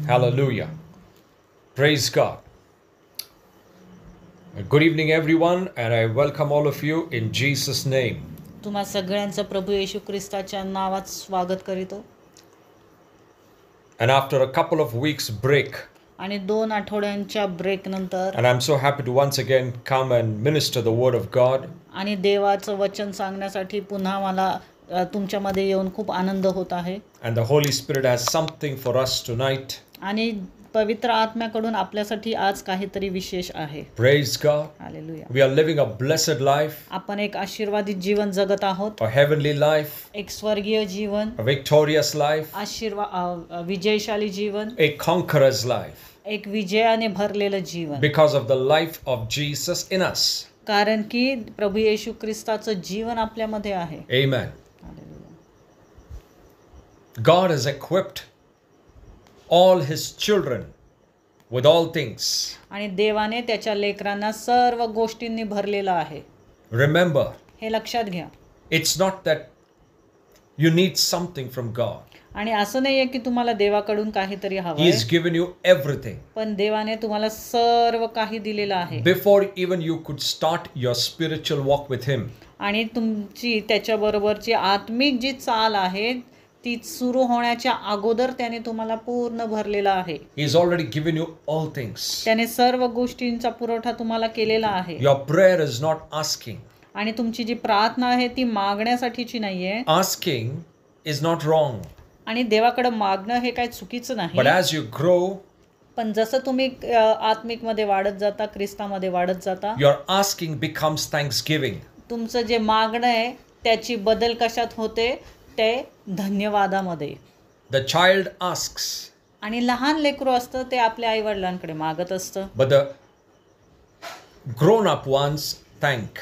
Hallelujah. Praise God. Good evening, everyone, and I welcome all of you in Jesus' name. तुम्हा सगळ्यांचं प्रभू येशू ख्रिस्ताच्या नावात स्वागत करीतो. And after a couple of weeks break, आणि 2 आठवड्यांच्या break नंतर and I'm so happy to once again come and minister the word of God. आणि देवाचं वचन सांगण्यासाठी पुन्हा मला तुमच्यामध्ये येऊन खूप आनंद होत आहे. And the Holy Spirit has something for us tonight. आणि पवित्र आत्म्याकडून आपल्यासाठी आज काहीतरी विशेष आहे. Praise God. Hallelujah. We are living a blessed life, आपण एक आशीर्वादित जीवन जगत आहोत. a heavenly life, एक स्वर्गीय जीवन, a victorious life, विजयशाली Jeevan, a conqueror's life, एक विजयाने भरलेलं जीवन. because of the life of Jesus in us. कारण की प्रभू येशू ख्रिस्ताचं जीवन आपल्यामध्ये आहे. Amen. Hallelujah. God has equipped all his children with all things. आणि देवाने त्याच्या लेकरांना सर्व गोष्टींनी भरलेलं आहे. Remember, हे लक्षात घ्या. it's not that you need something from God. आणि असं नाहीये की तुम्हाला देवाकडून काहीतरी हवं He's आहे, given you everything. पण देवाने तुम्हाला सर्व काही दिलेलं आहे. Before even you could start your spiritual walk with him, आणि तुमची त्याच्याबरोबरची आत्मिक जी चाल आहे ती सुरू होण्याच्या अगोदर त्याने तुम्हाला पूर्ण भरलेला आहे. he's already given you all things. त्याने सर्व गोष्टींचा पुरवठा तुम्हाला केलेला आहे. Your prayer is not asking. आणि तुमची जी प्रार्थना आहे ती मागण्यासाठीची नाहीये. Asking is not wrong. आणि देवाकडे मागणं हे काही चुकीचं नाही. But as you grow, पण जसं तुम्ही आत्मिक मध्ये वाढत जाता, ख्रिस्तामध्ये वाढत जाता, your asking becomes thanksgiving. तुमचं जे मागणं आहे त्याची बदल कशात होते, ते धन्यवादामध्ये. The child asks, आणि लहान लेकरू असतं ते आपल्या आई वडिलांकडे मागत असतं. but the grown up ones thank.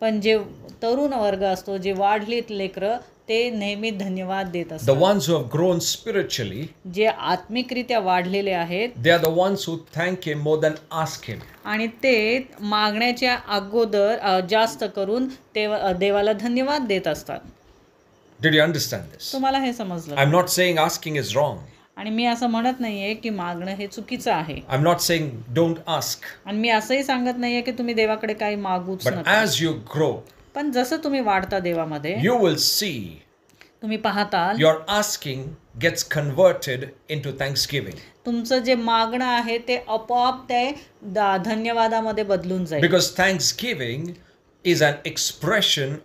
पण जे तरुण वर्ग असतो, जे वाढलीत लेकरं, ते नेहमी धन्यवाद देत The असतात. ones who have grown spiritually, जे आत्मिकरित्या वाढलेले आहेत they are the ones who thank him more than ask him. आणि ते मागण्याच्या अगोदर जास्त करून ते देवाला धन्यवाद देत असतात. Did you understand this? तुम्हाला हे समजलं? I'm not saying asking is wrong. आणि मी असं म्हणत नाहीये की मागणं हे चुकीचं आहे. I'm not saying don't ask. आणि मी असंही सांगत नाहीये की तुम्ही देवाकडे काही मागूच But नका. as you grow, पण जसं तुम्ही वाढता देवामध्ये, you will see तुम्ही पाहताल your asking gets converted into thanksgiving. तुमचं जे मागणं आहे ते आपोआप ते धन्यवादामध्ये बदलून जाईल. Because thanksgiving is an expression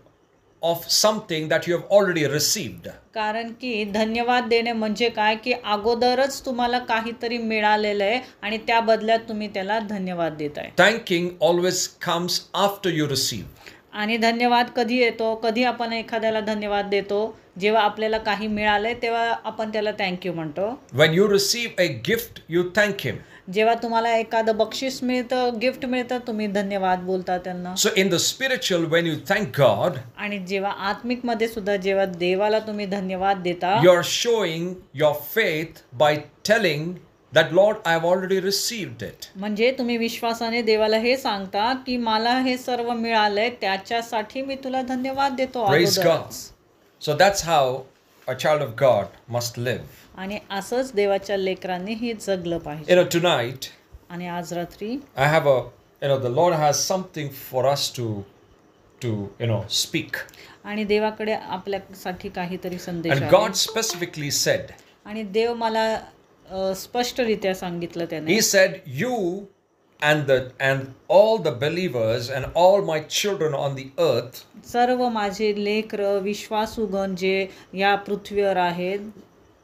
of something that you have already received. कारण की धन्यवाद देणे म्हणजे काय की अगोदरच तुम्हाला काहीतरी मिळालेलं आहे आणि त्या बदल्यात तुम्ही त्याला धन्यवाद देताय. Thanking always comes after you receive. आणि धन्यवाद कधी येतो, कधी आपण एखाद्याला धन्यवाद देतो, जेव्हा आपल्याला काही मिळालंय तेव्हा आपण त्याला थँक्यू म्हणतो. When you receive a gift, you thank him. जेव्हा तुम्हाला एखादं बक्षीस मिळतं, गिफ्ट मिळतं, तुम्ही धन्यवाद बोलता त्यांना. So in the spiritual, when you thank God, आणि जेव्हा आत्मिक मध्ये सुद्धा जेव्हा देवाला तुम्ही धन्यवाद देता, you're showing your faith by telling that Lord, I have already received it. म्हणजे तुम्ही विश्वासाने देवाला हे सांगता की मला हे सर्व मिळालंय, त्याच्यासाठी मी तुला धन्यवाद देतो Praise God. अगोदरच. So that's how a child of God must live. आणि असंच देवाच्या लेकरांनी हे जगलं पाहिजे. Tonight, आणि आज रात्री I have the Lord has something for us to speak. आणि देवाकडे आपल्यासाठी काहीतरी संदेश And आहे. God specifically said, आणि देव मला स्पष्टरित्या सांगितलं त्याने. He said, you and all the believers and all my children on the earth, सर्व माझे लेकरं विश्वासुगण जे या पृथ्वीवर आहेत,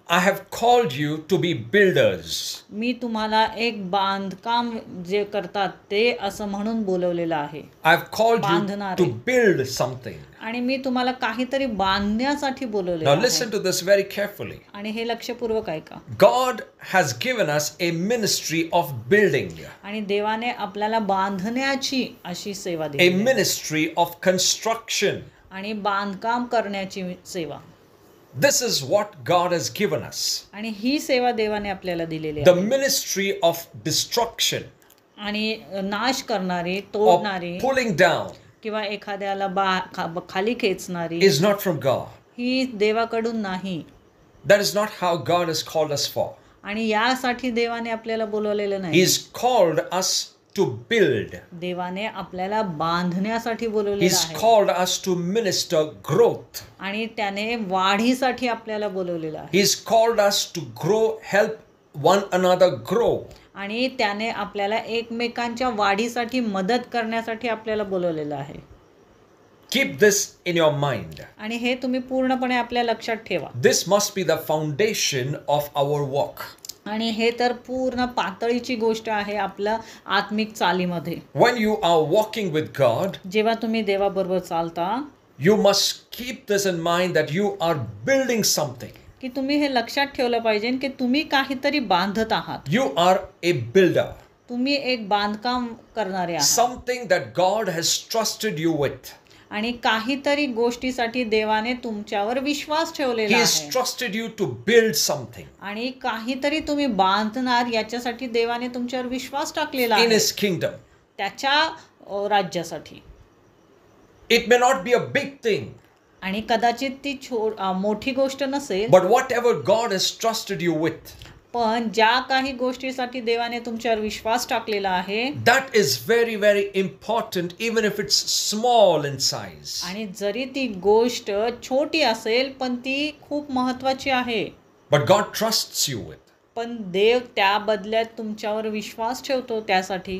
I have called you to be builders. मी तुम्हाला एक बांधकाम जे करतात ते असं म्हणून बोलवलेलं आहे. I've called you बांधणारे. to build something. आणि मी तुम्हाला काहीतरी बांधण्यासाठी बोलवलेलं Now आहे. listen to this very carefully. आणि हे लक्षपूर्वक ऐका. God has given us a ministry of building, आणि देवाने आपल्याला बांधण्याची अशी सेवा a दिली, ministry of construction. आणि बांधकाम करण्याची सेवा. This is what God has given us. आणि ही सेवा देवाने आपल्याला दिलेली The आहे. ministry of destruction, आणि नाश करणारी, of तोडणारी pulling down, किंवा एखाद्याला खाली खेचणारी is not from God. ही देवाकडून नाही. That is not how God has called us for. आणि यासाठी देवाने आपल्याला बोलवलेलं नाही. He's called us to build. देवाने आपल्याला बांधण्यासाठी बोलवलेलं He's आहे called us to minister growth. आणि त्याने वाढीसाठी आपल्याला बोलवलेलं आहे. He's called us to grow, help one another grow. आणि त्याने आपल्याला एकमेकांच्या वाढीसाठी मदत करण्यासाठी आपल्याला बोलवलेलं आहे. Keep this in your mind. आणि हे तुम्ही पूर्णपणे आपल्या लक्षात ठेवा. This must be the foundation of our walk. आणि हे तर पूर्ण पातळीची गोष्ट आहे आपल्या आत्मिक चालीमध्ये. When you are walking with God, जेव्हा तुम्ही देवाबरोबर चालता, you must keep this in mind that you are building something. की तुम्ही हे लक्षात ठेवलं पाहिजे की तुम्ही काहीतरी बांधत आहात. You are a builder. तुम्ही एक बांधकाम करणारे आहात. Something that God has trusted you with. आणि काहीतरी गोष्टीसाठी देवाने तुमच्यावर विश्वास ठेवलेला He has आहे. trusted you to build something आणि काहीतरी तुम्ही बांधणार याच्यासाठी देवाने तुमच्यावर विश्वास टाकलेला in आहे His kingdom. त्याच्या राज्यासाठी. It may not be a big thing, आणि कदाचित ती मोठी गोष्ट नसेल, but whatever God has trusted you with, पण ज्या काही गोष्टीसाठी देवाने तुमच्यावर विश्वास टाकलेला आहे, that is very, very important, even if it's small in size. आणि जरी ती गोष्ट छोटी असेल पण ती खूप महत्वाची आहे, But God trusts you with. पण देव त्या बदल्यात तुमच्यावर विश्वास ठेवतो त्यासाठी.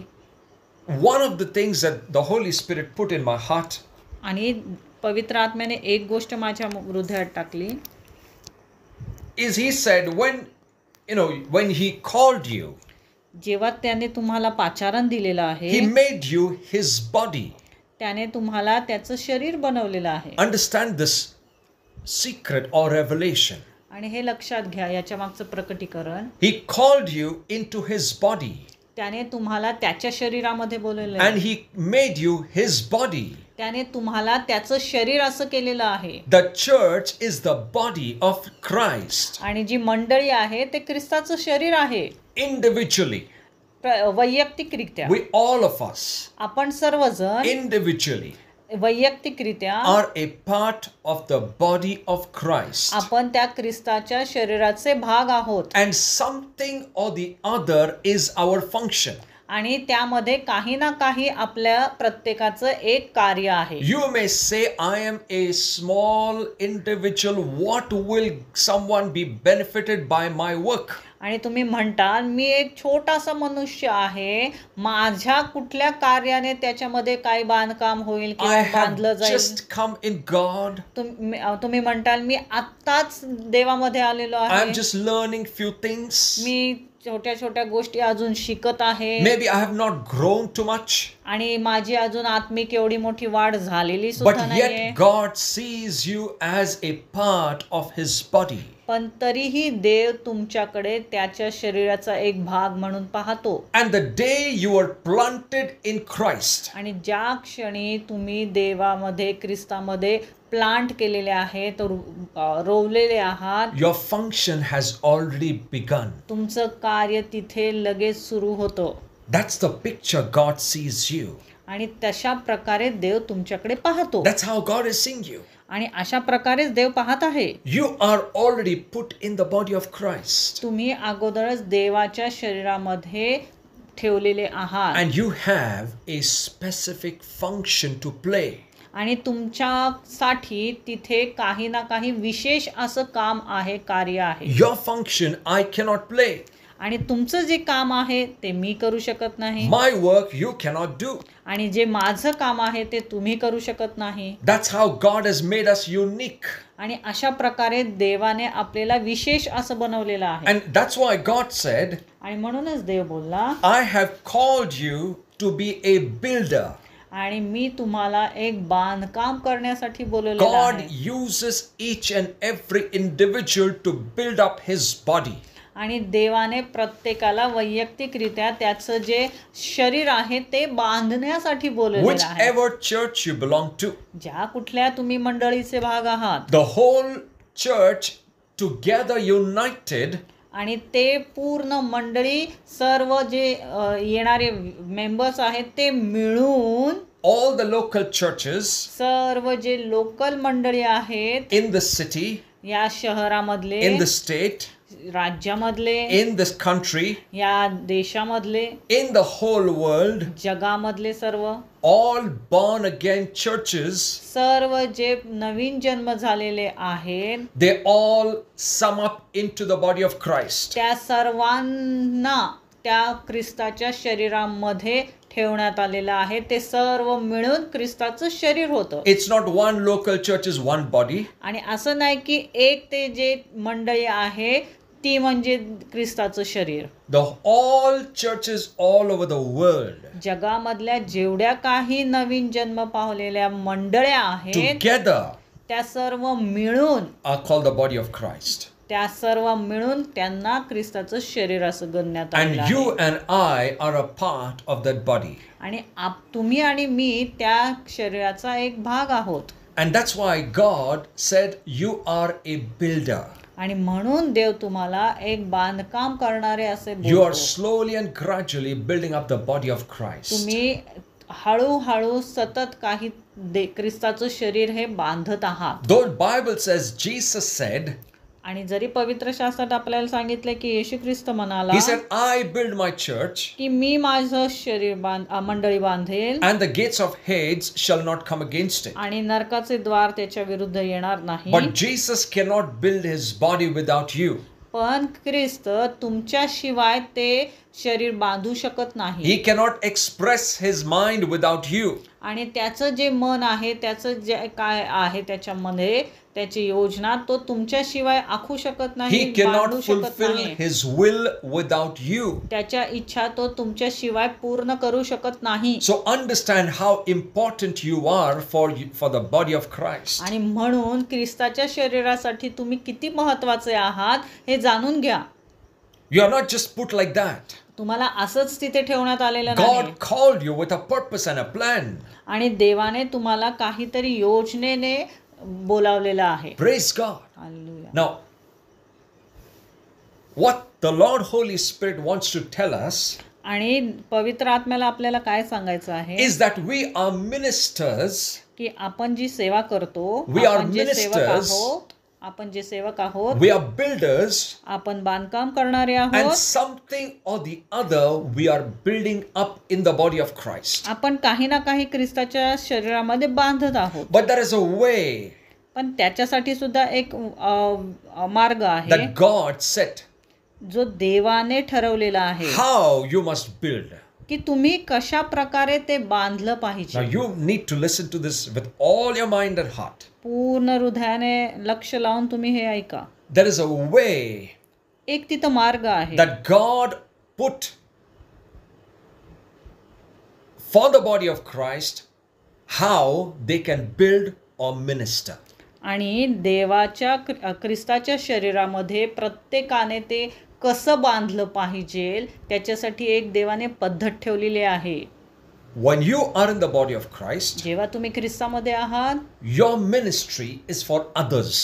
One of the things that the Holy Spirit put in my heart आणि पवित्र आत्म्याने एक गोष्ट माझ्या हृदयात टाकली, is He said, when He called you, जेव्हा त्याने तुम्हाला पाचारण दिलेलं आहे, He made you His body. त्याने तुम्हाला त्याचं शरीर बनवलेलं आहे. Understand this secret or revelation. आणि हे लक्षात घ्या, याच्या मागचं प्रकटीकरण. He called you into His body त्याने तुम्हाला त्याच्या शरीरामध्ये बोलवलेलं and आहे. He made you His body. त्याने तुम्हाला त्याचं शरीर असं केलेलं आहे. The church is the body of Christ. आणि जी मंडळी आहे ते ख्रिस्ताचं शरीर आहे. Individually, वैयक्तिकरित्या we all of us आपण सर्वजण individually वैयक्तिकरित्या are a part of the body of Christ. आपण त्या ख्रिस्ताच्या शरीराचे भाग आहोत. And something or the other is our function. आणि त्यामध्ये काही ना काही आपल्या प्रत्येकाचं एक कार्य आहे. You may say, I am a small individual. What will someone be benefited by my work? आणि तुम्ही म्हणताल मी एक छोटासा मनुष्य आहे, माझ्या कुठल्या कार्याने त्याच्यामध्ये काही बांधकाम होईल I किंवा have बांधलं जाईल. just come in God. तुम्ही म्हणताल मी आत्ताच देवामध्ये आलेलो I आहे, am just learning few things. मी छोट्या छोट्या गोष्टी अजून शिकत आहे, Maybe I have not grown too much. आणि माझी अजून आत्मिक एवढी मोठी वाढ झालेली सुद्धा But नाहीये. yet God sees you as a part of His body. पण तरीही देव तुमच्याकडे त्याच्या शरीराचा एक भाग म्हणून पाहतो. And the day you are planted in Christ, आणि ज्या क्षणी तुम्ही देवामध्ये ख्रिस्तामध्ये प्लांट केलेले आहेत, रोवलेले आहात, your function has already begun. तुमचं कार्य तिथे लगेच सुरू होतं. That's the picture God sees you. आणि तशा प्रकारे देव तुमच्याकडे पाहतो. That's how God is seeing you. आणि अशा प्रकारेच देव पाहत आहे. You are already put in the body of Christ. तुम्ही अगोदरच देवाच्या शरीरामध्ये ठेवलेले आहात. And you have a specific function to play. आणि तुमच्यासाठी तिथे काही ना काही विशेष असं काम आहे, कार्य आहे. Your function I cannot play. आणि तुमचं जे काम आहे ते मी करू शकत नाही. My work you cannot do. आणि जे माझं काम आहे ते तुम्ही करू शकत नाही. That's how God has made us unique. आणि अशा प्रकारे देवाने आपल्याला विशेष असं बनवलेलं आहे. And that's why God said, आणि म्हणूनच देव बोलला, I have called you to be a builder. आणि मी तुम्हाला एक बांधकाम करण्यासाठी बोलवलेलं God आहे. uses each and every individual to build up His body. आणि देवाने प्रत्येकाला वैयक्तिकरित्या त्याचं जे शरीर आहे ते बांधण्यासाठी बोलवलेलं आहे. Whichever church you belong to. ज्या कुठल्या तुम्ही मंडळीचे भाग आहात, The whole church together united आणि ते पूर्ण मंडळी सर्व जे येणारे मेंबर्स आहेत ते मिळून, all the local churches सर्व जे लोकल मंडळी आहेत in the city, या शहरामधले, in the state, राज्यामधले, in this country, या देशामधले, in the whole world, जगामधले सर्व all born again churches, सर्व जे नवीन जन्म झालेले आहेत they all sum up into the body of Christ. त्या सर्वांना त्या ख्रिस्ताच्या शरीरामध्ये ठेवण्यात आलेलं आहे. ते सर्व मिळून ख्रिस्ताचं शरीर होतं. It's not one local church is one body. आणि असं नाही की एक ते जे मंडळी आहे ती म्हणजे ख्रिस्ताचं शरीर. The all churches all over the world जगामधल्या जेवढ्या काही नवीन जन्म पावलेल्या मंडळ्या आहेत together त्या सर्व मिळून are called the body of Christ. त्या सर्व मिळून त्यांना ख्रिस्ताचं शरीर असं गणण्यात आलेलं And you आहे. and I are a part of that body. आणि तुम्ही आणि मी त्या शरीराचा एक भाग आहोत. And that's why God said you are a builder. आणि म्हणून देव तुम्हाला एक बांधकाम करणारे असे You are बोलतो. slowly and gradually building up the body of Christ. तुम्ही हळूहळू सतत काही ख्रिस्ताचं शरीर हे बांधत आहात. Though Bible says Jesus said, आणि जरी पवित्र शास्त्रात आपल्याला सांगितले की येशू ख्रिस्त म्हणाला He said, I build my church की मी माझं शरीर मंडळी बांधेल and the gates of Hades shall not come against it. आणि नरकाचे द्वार त्याच्या विरुद्ध येणार नाही. But Jesus cannot build his body without you. पण ख्रिस्त तुमच्याशिवाय ते शरीर बांधू शकत नाही. He cannot express his mind without you. आणि त्याचं जे मन आहे त्याचं जे काय आहे त्याच्यामध्ये त्याची योजना तो तुमच्याशिवाय आखू शकत नाही, He cannot बांधू शकत fulfill नाही. his will without you. त्याच्या इच्छा तो तुमच्याशिवाय पूर्ण करू शकत नाही. So understand how important you are for the body of Christ. आणि म्हणून ख्रिस्ताच्या शरीरासाठी तुम्ही किती महत्त्वाचे आहात हे जाणून घ्या. You are not just put like that. तुम्हाला असंच तिथे ठेवण्यात आलेलं God नाही. called you with a purpose and a plan. आणि देवाने तुम्हाला काहीतरी योजनेने बोलावलेलं आहे. Praise God. Hallelujah. Now, what the Lord Holy Spirit wants to tell us आणि पवित्र आत्म्याला आपल्याला काय सांगायचं आहे is that we are ministers. की आपण जी सेवा करतो, We are आपण जे सेवक ministers. आहोत, आपण जे सेवक आहोत, We are builders, आपण बांधकाम करणारे and आहोत. something or the other we are building up in the body of Christ. आपण काही ना काही ख्रिस्ताच्या शरीरामध्ये बांधत आहोत. But there is a way पण त्याच्यासाठी सुद्धा एक मार्ग आहे that God set जो देवाने ठरवलेला आहे how you must build. की तुम्ही कशा प्रकारे ते बांधलं Now पाहिजे. you need to listen to this with all your mind and heart. पूर्ण हृदयाने लक्ष लावून तुम्ही हे ऐका. There is a way एक तिथं मार्ग आहे that God put for the body of Christ how they can build or minister. आणि देवाच्या ख्रिस्ताच्या शरीरामध्ये प्रत्येकाने ते कसं बांधलं पाहिजे त्याच्यासाठी एक देवाने पद्धत ठेवलेली आहे. When you are in the body of Christ, जेव्हा तुम्ही ख्रिस्तामध्ये आहात your ministry is for others.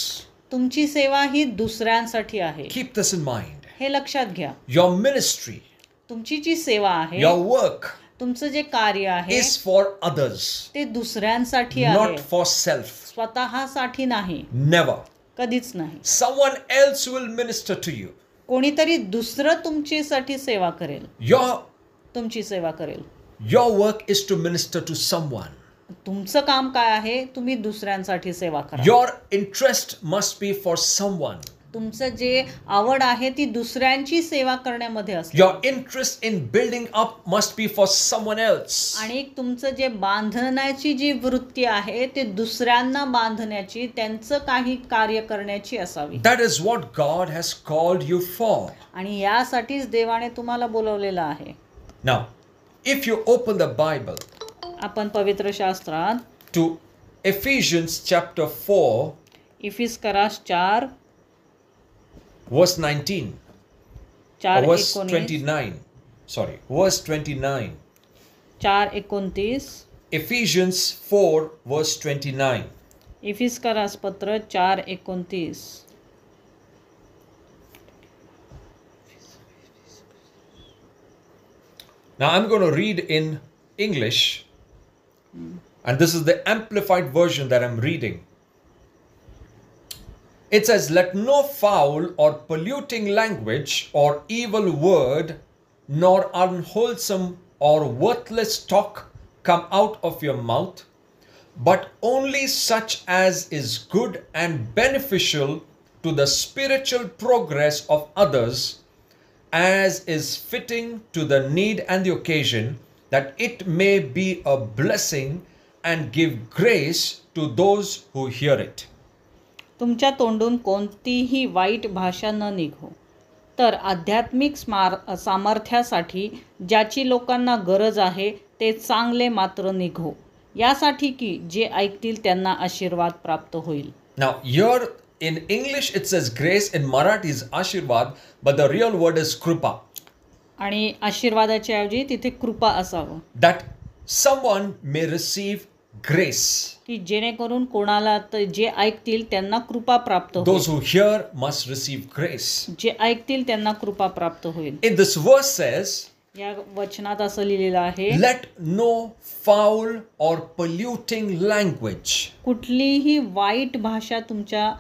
तुमची सेवा ही दुसऱ्यांसाठी आहे. Keep this in mind. हे लक्षात घ्या. Your ministry, तुमची जी सेवा आहे, your work तुमचं जे कार्य आहे is for others, ते दुसऱ्यांसाठी आहे, not for self. स्वतःसाठी नाही, Never. कधीच नाही. Someone else will minister to you. कोणीतरी दुसरं तुमच्यासाठी सेवा करेल, तुमची सेवा करेल. Your work is to minister to someone. तुमचं काम काय आहे, तुम्ही दुसऱ्यांसाठी सेवा करा. Your interest must be for someone. तुमचं जे आवड आहे ती दुसऱ्यांची सेवा करण्यामध्ये असते. Your interest in building up must be for someone else. आणि तुमचं जे बांधण्याची जी वृत्ती आहे ते दुसऱ्यांना बांधण्याची, त्यांचं काही कार्य करण्याची असावी. That is what God has called you for. आणि यासाठीच देवाने तुम्हाला बोलवलेलं आहे. Now, if you open the Bible आपण पवित्र शास्त्रात to Ephesians chapter 4, इफिस्करास 4 verse 19, or 4 verse 19 29. Sorry, verse 29. 4 29 Ephesians 4, verse 29. इफिस्करास पत्र 4 29. Now I'm going to read in English, and this is the amplified version that I'm reading. It says, let no foul or polluting language or evil word nor unwholesome or worthless talk come out of your mouth, but only such as is good and beneficial to the spiritual progress of others, as is fitting to the need and the occasion, that it may be a blessing and give grace to those who hear it. तुमच्या तोंडून कोणतीही वाईट भाषा न निघो, तर आध्यात्मिक सामर्थ्यासाठी ज्याची लोकांना गरज आहे ते चांगले मात्र निघो, यासाठी की जे ऐकतील त्यांना आशीर्वाद प्राप्त होईल. Now here in English it says grace, in Marathi is Ashirvad, but the real word is Krupa. आणि आशीर्वादाच्या ऐवजी तिथे कृपा असावं, That someone may receive grace. की जेणेकरून कोणाला जे ऐकतील त्यांना कृपा प्राप्त होईल. Those who hear must receive grace. जे ऐकतील त्यांना कृपा प्राप्त होईल. In this verse says, या वचनात असं लिहिलेलं आहे, let no foul or polluting language. कुठलीही वाईट भाषा तुमच्या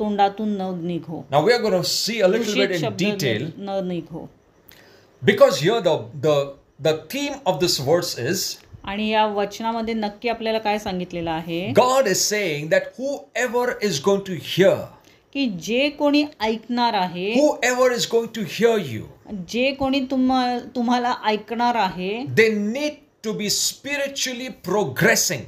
तोंडातून न निघो. Now we are going to see a little bit दूषित in शब्द detail, न निघो. because here the theme of this verse is, आणि या वचनामध्ये नक्की आपल्याला काय सांगितलेलं आहे, God is saying that whoever is going to hear, की जे कोणी ऐकणार आहे, whoever is going to hear you, जे कोणी तुम्हाला ऐकणार आहे, they need to be spiritually progressing,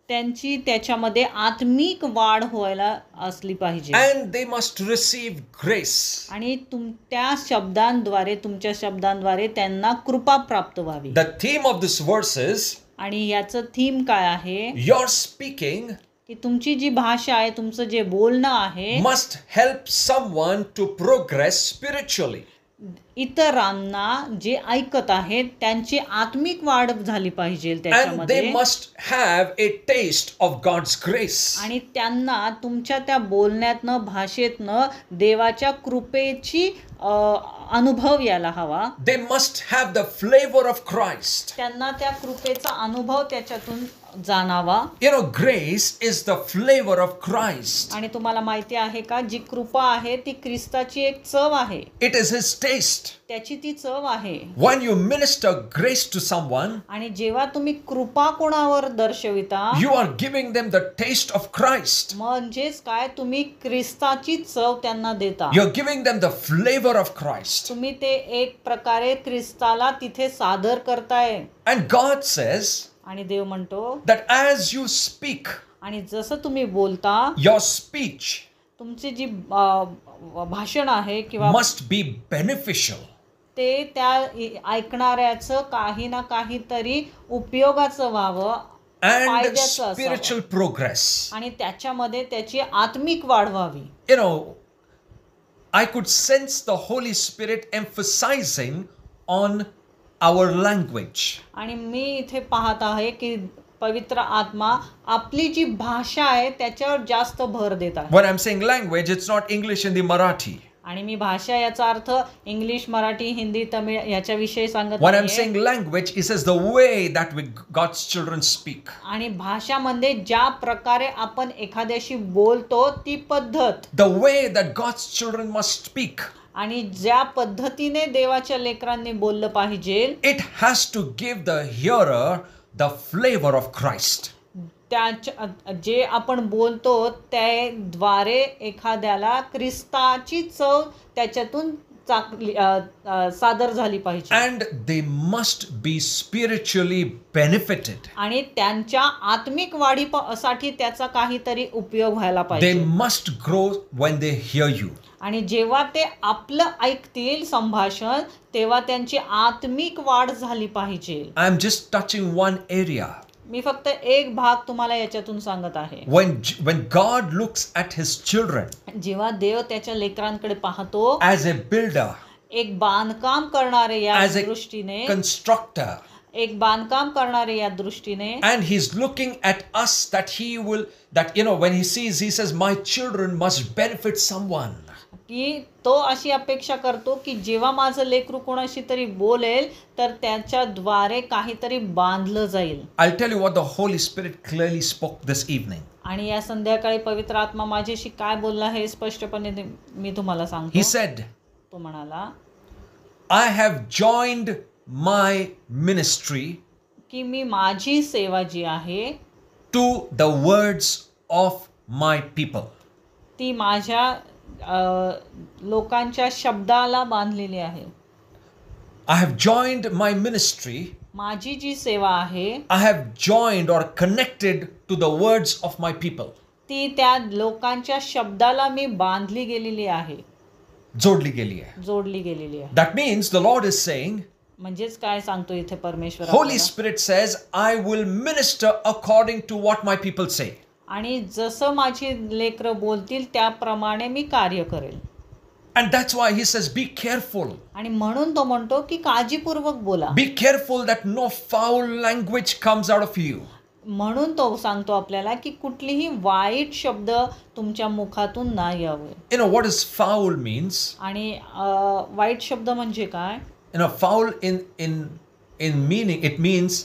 त्यांची त्याच्यामध्ये आत्मिक वाढ व्हायला असली पाहिजे. and they must receive grace. आणि त्या शब्दांद्वारे, तुमच्या शब्दांद्वारे त्यांना कृपा प्राप्त व्हावी. The theme of this verse is, आणि याचं थीम काय आहे, your speaking की तुमची जी भाषा आहे, तुमचं जे बोलणं आहे, must help someone to progress spiritually. इतरांना जे ऐकत आहेत त्यांची आत्मिक वाढ झाली पाहिजे And they त्याच्यामध्ये. must have a taste of God's grace. आणि त्यांना तुमच्या त्या बोलण्यातनं, भाषेतनं देवाच्या कृपेची अनुभव यायला हवा. They must have the flavor of Christ. त्यांना त्या कृपेचा अनुभव त्याच्यातून जाणावा. You know, grace is the flavor of Christ. आणि तुम्हाला माहिती आहे का, जी कृपा आहे ती ख्रिस्ताची एक चव आहे. It is His taste. त्याची ती चव आहे. When you minister grace to someone, आणि जेव्हा तुम्ही कृपा कोणावर दर्शविता, you are giving them the taste of Christ. म्हणजेच काय, तुम्ही ख्रिस्ताची चव त्यांना देता. You're giving them the flavor of Christ. तुम्ही ते एक प्रकारे ख्रिस्ताला तिथे सादर करताय. And God says आणि देव म्हणतो, that as you speak, आणि जसं तुम्ही बोलता, your speech तुमची जी भाषण आहे किंवा must be beneficial. ते त्या ऐकणाऱ्याचं काही ना काहीतरी उपयोगाचं व्हावं, And फायद्याचं असावं. spiritual progress. आणि त्याच्यामध्ये त्याची आत्मिक वाढ व्हावी. You know, I could sense the Holy Spirit emphasizing on our language. आणि मी इथे पाहत आहे की पवित्र आत्मा आपली जी भाषा आहे त्याच्यावर जास्त भर देत आहे. When I'm saying language, it's not English, Hindi, Marathi. आणि मी भाषा याचा अर्थ इंग्लिश, मराठी, हिंदी, तमिळ याच्याविषयी सांगत When I'm नाहीये. saying language, it says the way that God's children speak. आणि भाषामध्ये ज्या प्रकारे आपण एखाद्याशी बोलतो ती पद्धत, The way that God's children must speak. आणि ज्या पद्धतीने देवाच्या लेकरांनी बोललं पाहिजे, It has to give the hearer the flavor of Christ. जे आपण बोलतो त्याद्वारे एखाद्याला ख्रिस्ताची चव त्याच्यातून सादर झाली पाहिजे. And they must be spiritually benefited. आणि त्यांच्या आत्मिक वाढीसाठी त्याचा काहीतरी उपयोग व्हायला They पाहिजे. must grow when they hear you. आणि जेव्हा ते आपलं ऐकतील संभाषण, तेव्हा त्यांची आत्मिक वाढ झाली पाहिजे. I'm just touching one area. मी फक्त एक भाग तुम्हाला याच्यातून सांगत आहे. When God looks at His children जेव्हा देव त्याच्या लेकरांकडे पाहतो, as a builder, एक बांधकाम करणारे या as a दृष्टीने, constructor, एक बांधकाम करणारे या दृष्टीने, and He's looking at us that He will, that when He sees, He says, my children must benefit someone. की तो अशी अपेक्षा करतो की जेव्हा माझं लेकरू कोणाशी तरी बोलेल तर त्याच्याद्वारे काहीतरी बांधलं जाईल. I'll tell you what the Holy Spirit clearly spoke this evening. आणि या संध्याकाळी पवित्र आत्मा माझ्याशी काय बोलला हे स्पष्टपणे मी तुम्हाला सांगतो. He said, तो म्हणाला I have joined my ministry की मी माझी सेवा जी आहे to the words of my people. ती माझ्या लोकांच्या शब्दाला बांधलेली आहे. I have joined my ministry. माझी जी सेवा आहे I have joined or connected to the words of my people. ती त्या लोकांच्या शब्दाला मी बांधली गेलेली आहे, जोडली गेली आहे. जोडली गेलेली आहे. That means the Lord is saying, म्हणजेच काय सांगतो इथे परमेश्वर Holy आपल्याला? Spirit says, I will minister according to what my people say. आणि जसं माझी लेकरं बोलतील त्याप्रमाणे मी कार्य करेल. And that's why he says, be careful. आणि म्हणून तो म्हणतो की काळजीपूर्वक बोला. Be careful that no foul language comes out of you. म्हणून तो सांगतो आपल्याला की कुठलीही वाईट शब्द तुमच्या मुखातून ना यावे. You know what is foul means? आणि वाईट शब्द म्हणजे काय? You know, foul in meaning, it means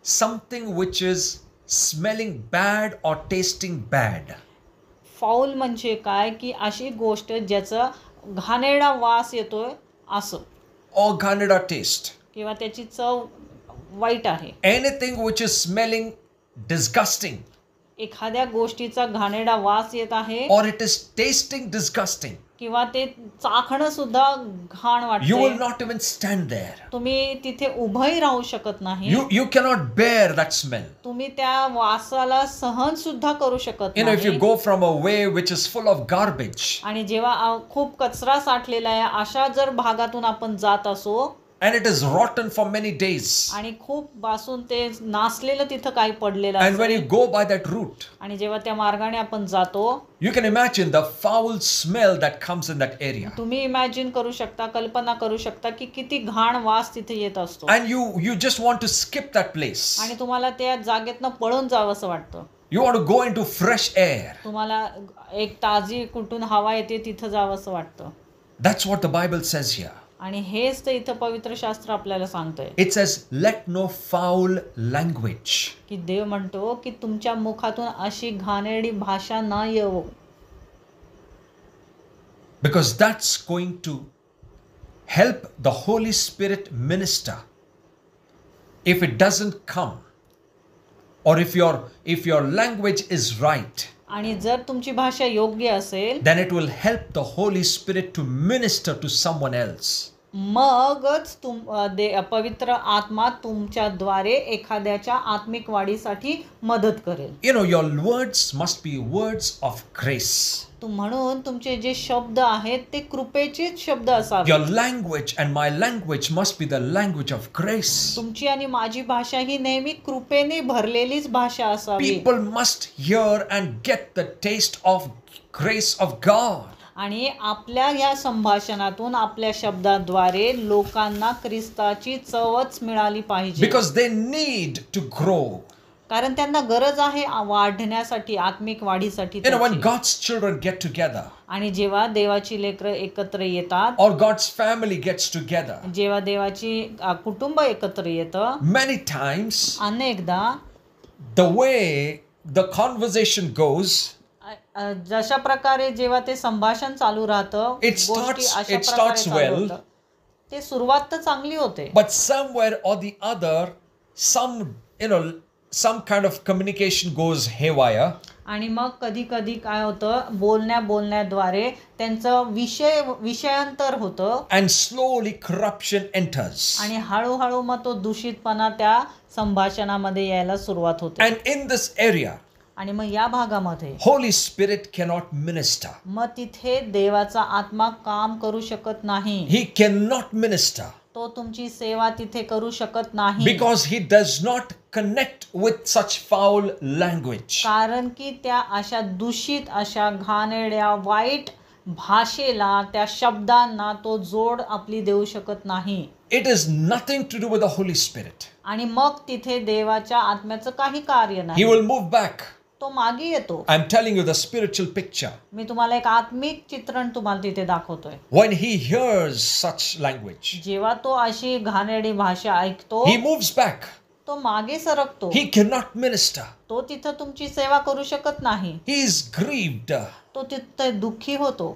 something which is smelling bad or tasting bad. Foul म्हणजे काय की अशी गोष्ट ज्याचा घाणेरडा वास येतोय असं, Or ganada taste. किंवा त्याची चव वाईट आहे. Anything which is smelling disgusting. एखाद्या गोष्टीचा घाणेरडा वास येत आहे Or it is tasting disgusting. किंवा ते चाखणं सुद्धा घाण You will वाटते, not even stand there. तुम्ही तिथे उभंही राहू शकत नाही. You cannot bear that smell. तुम्ही त्या वासाला सहन सुद्धा करू शकत You know, if you नाही. go from a way which is full of garbage, आणि जेव्हा खूप कचरा साठलेला आहे अशा जर भागातून आपण जात असो and it is rotten for many days, आणि खूप बासून ते नासलेलं तिथं काही पडलेलं and when असेल, you go by that route, आणि जेव्हा त्या मार्गाने आपण जातो you can imagine the foul smell that comes in that area. तुम्ही इमॅजिन करू शकता, कल्पना करू शकता की किती घाण वास तिथे येत असतो. And you just want to skip that place. आणि तुम्हाला त्या जागेतनं पळून जावं असं वाटतं. You want to go into fresh air. तुम्हाला एक ताजी कुठून हवा येते तिथं जावं असं वाटतं. That's what the Bible says here. आणि हेच तर इथं पवित्र शास्त्र आपल्याला सांगतंय It says, let no foul language. की देव म्हणतो की तुमच्या मुखातून अशी घाणेरडी भाषा न येवो. Because that's going to help the Holy Spirit minister. If it doesn't come, or if your language is right, आणि जर तुमची भाषा योग्य असेल then it will help the Holy Spirit to minister to someone else. मगच पवित्र आत्मा तुमच्याद्वारे एखाद्याच्या आत्मिक वाढीसाठी मदत करेल. You know, your words must be words of grace. म्हणून तुमचे जे शब्द आहेत ते कृपेचेच शब्द असावे. Your language and my language must be the language of grace. तुमची आणि माझी भाषा ही नेहमी कृपेने भरलेलीच भाषा असावी. People must hear and get the taste of grace of God. आणि आपल्या या संभाषणातून आपल्या शब्दाद्वारे लोकांना ख्रिस्ताची चवच मिळाली पाहिजे. Because they need to grow. कारण त्यांना गरज आहे वाढण्यासाठी, आत्मिक वाढीसाठी. You know, when God's children get together, आणि जेव्हा देवाची लेकरं एकत्र येतात, or God's family gets together, जेव्हा देवाची कुटुंब एकत्र येतं, many times अनेकदा the way the conversation goes, जशा प्रकारे जेव्हा ते संभाषण चालू राहतं, It starts चालू well. होतं. ते सुरुवात तर चांगली होते, but somewhere or the other, some kind of communication goes haywire. आणि मग कधी कधी काय होतं, बोलण्याद्वारे त्यांचं विषयांतर होतं, And slowly corruption enters. आणि हळूहळू मग तो दूषितपणा त्या संभाषणामध्ये यायला सुरुवात होते. And in this area, आणि मग या भागामध्ये Holy Spirit cannot minister. मग तिथे देवाचा आत्मा काम करू शकत नाही. He cannot minister तो तुमची सेवा तिथे करू शकत नाही, because he does not connect with such foul language. कारण की त्या अशा दूषित, अशा घाणेरड्या वाईट भाषेला, त्या शब्दांना तो जोड आपली देऊ शकत नाही. It is nothing to do with the Holy Spirit. आणि मग तिथे देवाच्या आत्म्याचं काही कार्य He नाही. will move back. तो मागे येतो. I'm telling you the spiritual picture. मी तुम्हाला एक आत्मिक चित्रण तुम्हाला तिथे दाखवतोय. When he hears such language, जेव्हा तो अशी घाणेरडी भाषा ऐकतो, he moves back. तो मागे सरकतो. He cannot minister. तो तिथं तुमची सेवा करू शकत नाही. He is grieved. तो तिथं दुःखी होतो.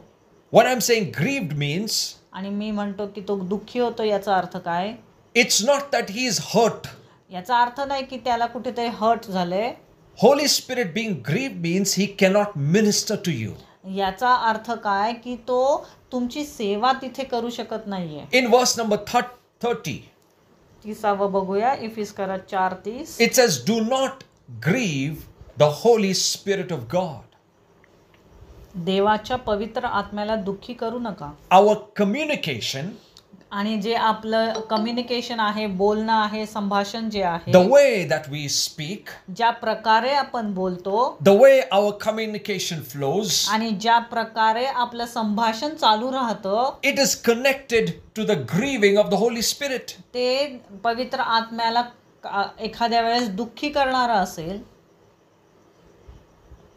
What I'm saying grieved means, आणि मी म्हणतो की तो दुःखी होतो याचा अर्थ काय? it's not that he is hurt. याचा अर्थ नाही की त्याला कुठेतरी हर्ट झाले. Holy Spirit being grieved means he cannot minister to you. याचा अर्थ काय की तो तुमची सेवा तिथे करू शकत नाहीये. In verse number 30, 30 बघूया. इफिसकरा 4:30. it says, do not grieve the Holy Spirit of God. देवाच्या पवित्र आत्म्याला दुःखी करू नका. Our communication, आणि जे आपलं कम्युनिकेशन आहे, बोलणं आहे, संभाषण जे आहे, the way that we speak, ज्या प्रकारे आपण बोलतो, the way our communication flows, आणि ज्या प्रकारे आपलं संभाषण चालू राहतं, it is connected to the grieving of the Holy Spirit. ते पवित्र आत्म्याला एखाद्या वेळेस दुःखी करणारं असेल.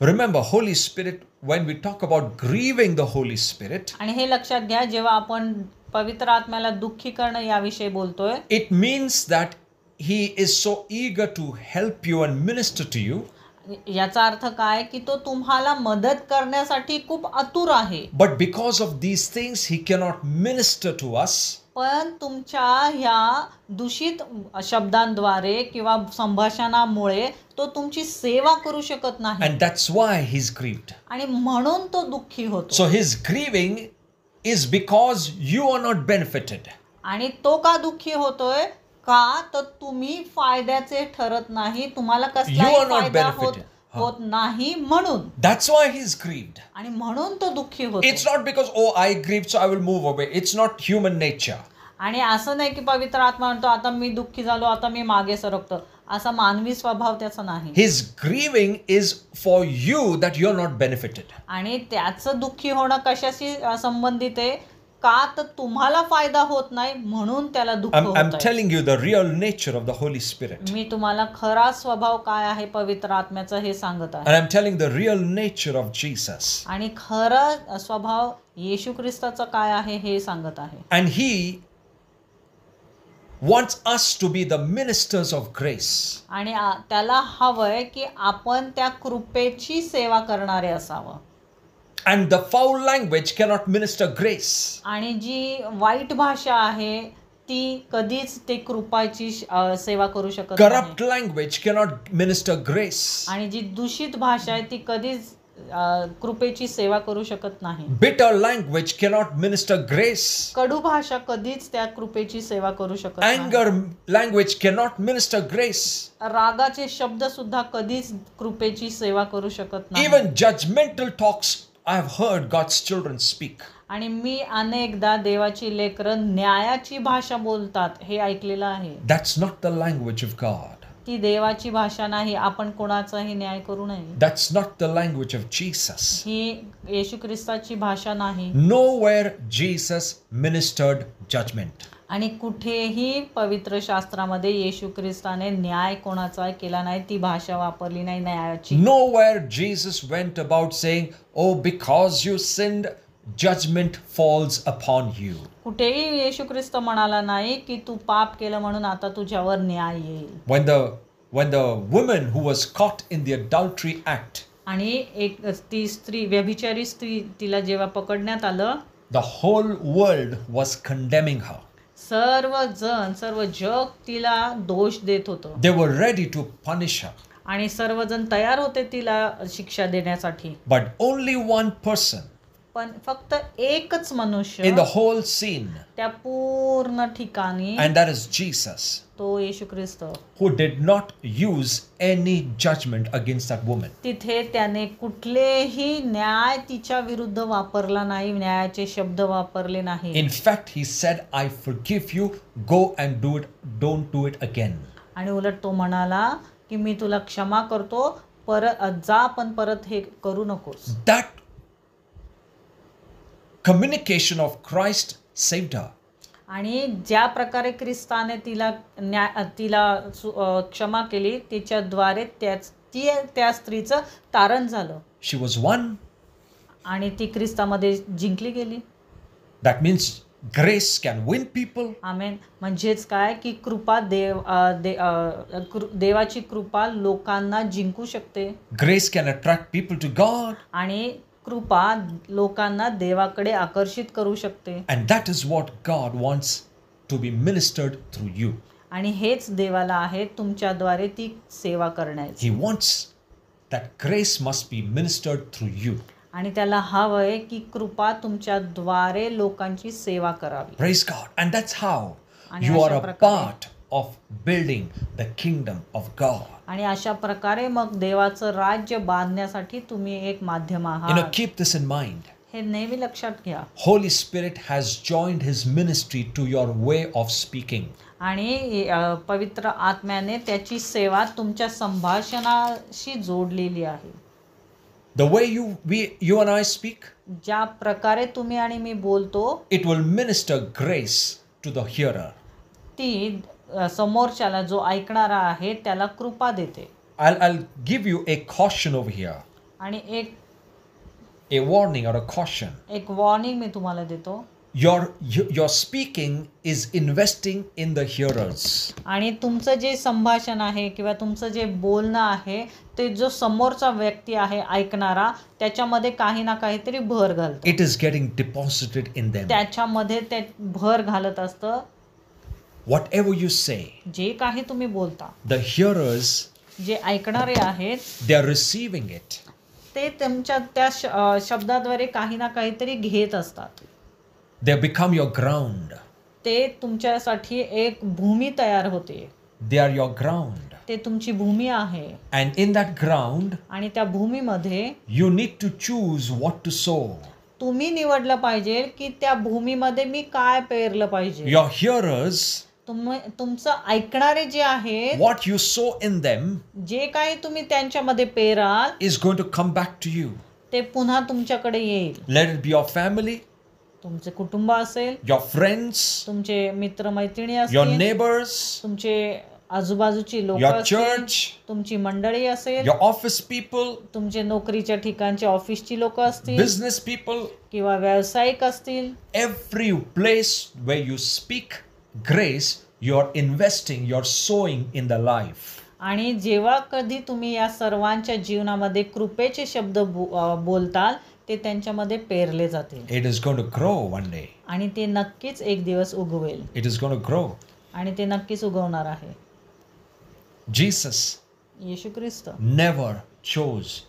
Remember, Holy Spirit, when we talk about grieving the Holy Spirit, आणि हे लक्षात घ्या, जेव्हा आपण पवित्र आत्म्याला दुःखी करणं याविषयी बोलतोय, it means that he is so eager to help you and minister to you. याचा अर्थ काय की तो तुम्हाला मदत करण्यासाठी खूप आतुर आहे. But because of these things, he cannot minister to us. पण तुमच्या ह्या दूषित शब्दांद्वारे किंवा संभाषणामुळे तो तुमची सेवा करू शकत नाही. And that's why he's grieved. आणि म्हणून तो दुःखी होतो. So his grieving is because you are not benefited. आणि तो का दुःखी होतोय? का तर तुम्ही फायद्याचे ठरत नाही, तुम्हाला कसलाही You are not फायदा benefited. होत नाही म्हणून. That's why he's grieved. आणि म्हणून तो दुःखी होतो. It's not because, oh, I grieved, so I will move away. It's not human nature. आणि असं नाही की पवित्र आत्मा म्हणतो आता मी दुःखी झालो, आता मी मागे सरकतो. असा मानवी स्वभाव त्याचा नाही. His grieving is for you that you're not benefited. आणि त्याचं दुःखी होणं कशाशी संबंधित आहे? का तर तुम्हाला फायदा होत नाही म्हणून त्याला दुःख I'm होतंय. telling you the real nature of the Holy Spirit. मी तुम्हाला खरा स्वभाव काय आहे पवित्र आत्म्याचा हे सांगत आहे. And I'm telling the real nature of Jesus. आणि खरा स्वभाव येशू ख्रिस्ताचा काय आहे हे सांगत आहे. And he wants us to be the ministers of grace. आणि त्याला हवंय की आपण त्या कृपेची सेवा करणारे असावं. And the foul language cannot minister grace. आणि जी वाईट भाषा आहे ती कधीच ते कृपाची सेवा करू शकत नाही. Corrupt language cannot minister grace. आणि जी दूषित भाषा आहे ती कधीच कृपेची सेवा करू शकत नाही. Bitter language cannot minister grace. कडू भाषा कधीच त्या कृपेची सेवा करू शकत नाही. Anger language cannot minister grace. रागाचे शब्द सुद्धा कधीच कृपेची सेवा करू शकत नाही. Even judgmental talks I have heard God's children speak. आणि मी अनेकदा देवाची लेकरं न्यायाची भाषा बोलतात हे ऐकलेलं आहे. That's not the language of God. ती देवाची भाषा नाही. आपण कोणाचाही न्याय करू नये. That's not the language of Jesus. ही येशू ख्रिस्ताची भाषा नाही. Nowhere Jesus ministered judgment. आणि कुठेही पवित्र शास्त्रामध्ये येशू ख्रिस्ताने न्याय कोणाचा केला नाही. ती भाषा वापरली नाही न्यायाची. Nowhere Jesus went about saying, oh, because you sinned, judgment falls upon you. कुठेही येशू ख्रिस्त म्हणाला नाही की तू पाप केलं म्हणून आता तुझ्यावर न्याय येईल. When the woman who was caught in the adultery act, आणि एक ती स्त्री, व्यभिचारी स्त्री, तिला जेव्हा पकडण्यात आलं, the whole world was condemning her. सर्व जग तिला दोष देत होतं. They were ready to punish her. आणि सर्वजण तयार होते तिला शिक्षा देण्यासाठी. But only one person पण फक्त एकच मनुष्य in the whole scene, त्या पूर्ण ठिकाणी, and that is Jesus, तो येशू ख्रिस्त, who did not use any judgment against that woman. तिथे त्याने कुठलेही न्याय तिच्या विरुद्ध वापरला नाही. न्यायाचे शब्द वापरले नाही. In fact, he said, I forgive you, go and do it, don't do it again. आणि उलट तो म्हणाला की मी तुला क्षमा करतो, जा पण परत हे करू नकोस. That communication of Christ saved her. आणि ज्या प्रकारे ख्रिस्ताने तिला क्षमा केली, तिच्याद्वारे त्या स्त्रीचं तारण झालं She was won. आणि ती ख्रिस्तामध्ये जिंकली गेली. That means grace can win people. आमेन. म्हणजेच काय की कृपा देवाची कृपा लोकांना जिंकू शकते Grace can attract people to God. आणि कृपा लोकांना देवाकडे आकर्षित करू शकते. And that is what God wants to be ministered through you. आणि हेच देवाला आहे तुमच्याद्वारे ती सेवा करण्याची. He wants that grace must be ministered through you. आणि त्याला हवंय की कृपा तुमच्याद्वारे लोकांची सेवा करावी. Praise God. And that's how आणि you are अशा a प्रकारे- part of building the kingdom of God. आणि अशा प्रकारे मग देवाचं राज्य बांधण्यासाठी तुम्ही एक माध्यम आहात. Keep this in mind. हे नेहमी लक्षात घ्या. Holy Spirit has joined his ministry to your way of speaking. आणि पवित्र आत्म्याने त्याची सेवा तुमच्या संभाषणाशी जोडलेली आहे. The way you and I speak, ज्या प्रकारे तुम्ही आणि मी बोलतो it will minister grace to the hearer. ती समोरच्याला जो ऐकणारा आहे त्याला कृपा देते. I'll give you a caution over here. आणि A warning or a caution. एक वॉर्निंग मी तुम्हाला देतो. Your speaking is investing in the hearers. आणि तुमचं जे संभाषण आहे किंवा तुमचं जे बोलणं आहे ते जो समोरचा व्यक्ती आहे ऐकणारा त्याच्यामध्ये काही ना काहीतरी भर घालतो. It is getting deposited in them. त्याच्यामध्ये ते भर घालत असतं. Whatever you say, जे काही तुम्ही बोलता the hearers, जे ऐकणारे आहेत they are receiving it. ते तुमच्या त्या शब्दाद्वारे काही ना काहीतरी घेत असतात. They become your ground. ते तुमच्यासाठी एक भूमी तयार होते. They are your ground. ते तुमची भूमी आहे. And in that ground, आणि त्या भूमीमध्ये you need to choose what to sow. तुम्ही निवडलं पाहिजे की त्या भूमीमध्ये मी काय पेरलं पाहिजे. Your hearers, तुमचं ऐकणारे जे आहेत what you sow in them जे काही तुम्ही त्यांच्यामध्ये पेराल is going to come back to you. ते पुन्हा तुमच्याकडे येईल. Let it be your family, तुमचे कुटुंब असेल, your friends, तुमचे मित्रमैत्रिणी your असतील, neighbors, तुमचे आजूबाजूची लोक your असतील, church, तुमची मंडळी असेल, your office people, तुमचे नोकरीच्या ठिकाणचे ऑफिसची लोक असतील business people, किंवा व्यावसायिक असतील. every place where you speak grace, you're investing, you're sowing in the life. आणि जेव्हा कधी तुम्ही या सर्वांच्या जीवनामध्ये कृपेचे शब्द बोलताल ते त्यांच्यामध्ये पेरले जातील. It is going to grow one day. आणि ते नक्कीच एक दिवस उगवेल. It is going to grow. आणि ते नक्कीच उगवणार आहे. Jesus Yeshu Christ never chose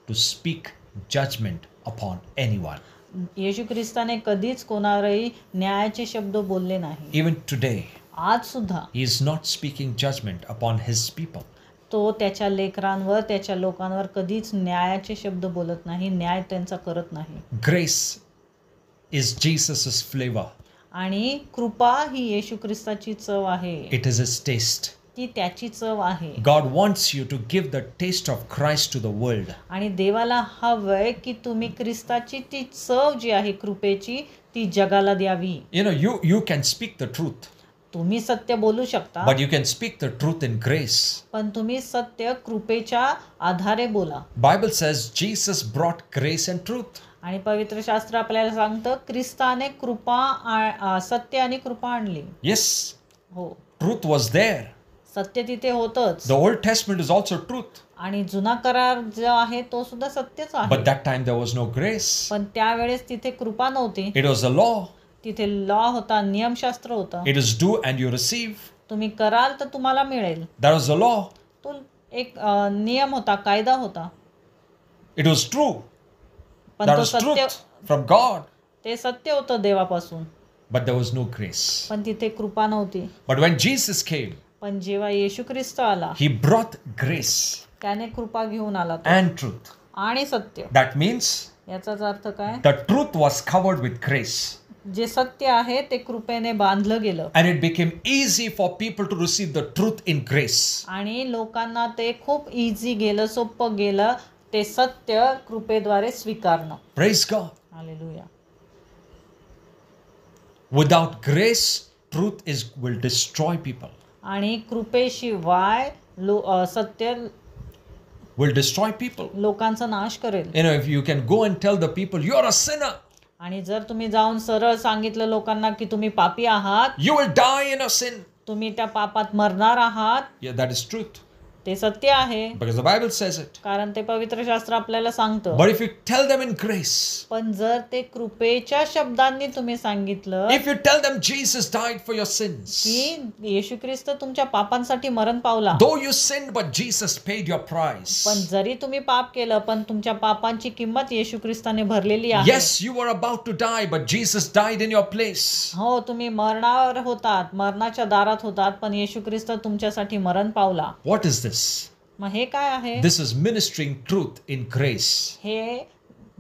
to speak judgment upon anyone. येशू ख्रिस्ताने कधीच कोणावरही न्यायाचे शब्द बोलले नाही. Even today, आज सुद्धा he is not speaking judgment upon his people. तो त्याच्या लेकरांवर त्याच्या लोकांवर कधीच न्यायाचे शब्द बोलत नाही, न्याय त्यांचा करत नाही. Grace is Jesus's flavor. आणि कृपा ही येशू ख्रिस्ताची चव आहे. It is his taste. ती त्याची चव आहे. God wants you to give the taste of Christ to the world. आणि देवाला हवंय की तुम्ही ख्रिस्ताची ती चव जी आहे कृपेची ती जगाला द्यावी. You can speak the truth. तुम्ही सत्य बोलू शकता, But you can speak the truth in grace. पण तुम्ही सत्य कृपेच्या आधारे बोला. Bible says Jesus brought grace and truth. आणि पवित्र शास्त्र आपल्याला सांगतं ख्रिस्ताने कृपा सत्य आणि कृपा आणली. Yes, हो, truth was there. सत्य तिथे होतच. The Old Testament is also truth. आणि जुना करार जो आहे तो सुद्धा सत्यच आहे. But that time there was no grace. पण त्यावेळेस तिथे कृपा नव्हती. It was a law. तिथे लॉ होता, नियमशास्त्र होता. It is do and you receive. तुम्ही कराल तर तुम्हाला मिळेल. That was the law. तो एक नियम होता, कायदा होता. It was true. पण That तो was सत्य, truth from God. ते सत्य होतं देवापासून. But there was no grace. पण तिथे कृपा नव्हती. But when Jesus came, पण जेव्हा येशू ख्रिस्त आला he brought grace त्याने कृपा घेऊन आला तो. and truth. आणि सत्य. That means याचाच अर्थ काय? the truth was covered with grace. जे सत्य आहे ते कृपेने बांधलं गेलं. And it became easy for people to receive the truth in grace. आणि लोकांना ते खूप इझी गेलं, सोपं गेलं ते सत्य कृपेद्वारे स्वीकारणं. Praise God. Hallelujah. Without grace, truth will destroy people. आणि कृपेशिवाय सत्य will destroy people. लोकांचा नाश करेल. If you can go and tell the people, you're a sinner, आणि जर तुम्ही जाऊन सरळ सांगितलं लोकांना की तुम्ही पापी आहात, you will die in a sin. तुम्ही त्या पापात मरणार आहात, Yeah, that is truth. ते सत्य आहे, Because the Bible says it. कारण ते पवित्र शास्त्र आपल्याला सांगतं. But if you tell them in grace, पण जर ते कृपेच्या शब्दांनी तुम्ही सांगितलं if you tell them Jesus died for your sins, की येशू ख्रिस्त तुमच्या पापांसाठी मरण पावला, though you sinned, but Jesus paid your price. पण जरी तुम्ही पाप केलं पण तुमच्या पापांची किंमत येशू ख्रिस्ताने भरलेली आहे. Yes, you were about to die, but Jesus died in your place. हो, तुम्ही मरणावर होतात, मरणाच्या दारात होतात, पण येशू ख्रिस्त तुमच्यासाठी मरण पावला. What is this? मग हे काय आहे? This is ministering truth in grace. हे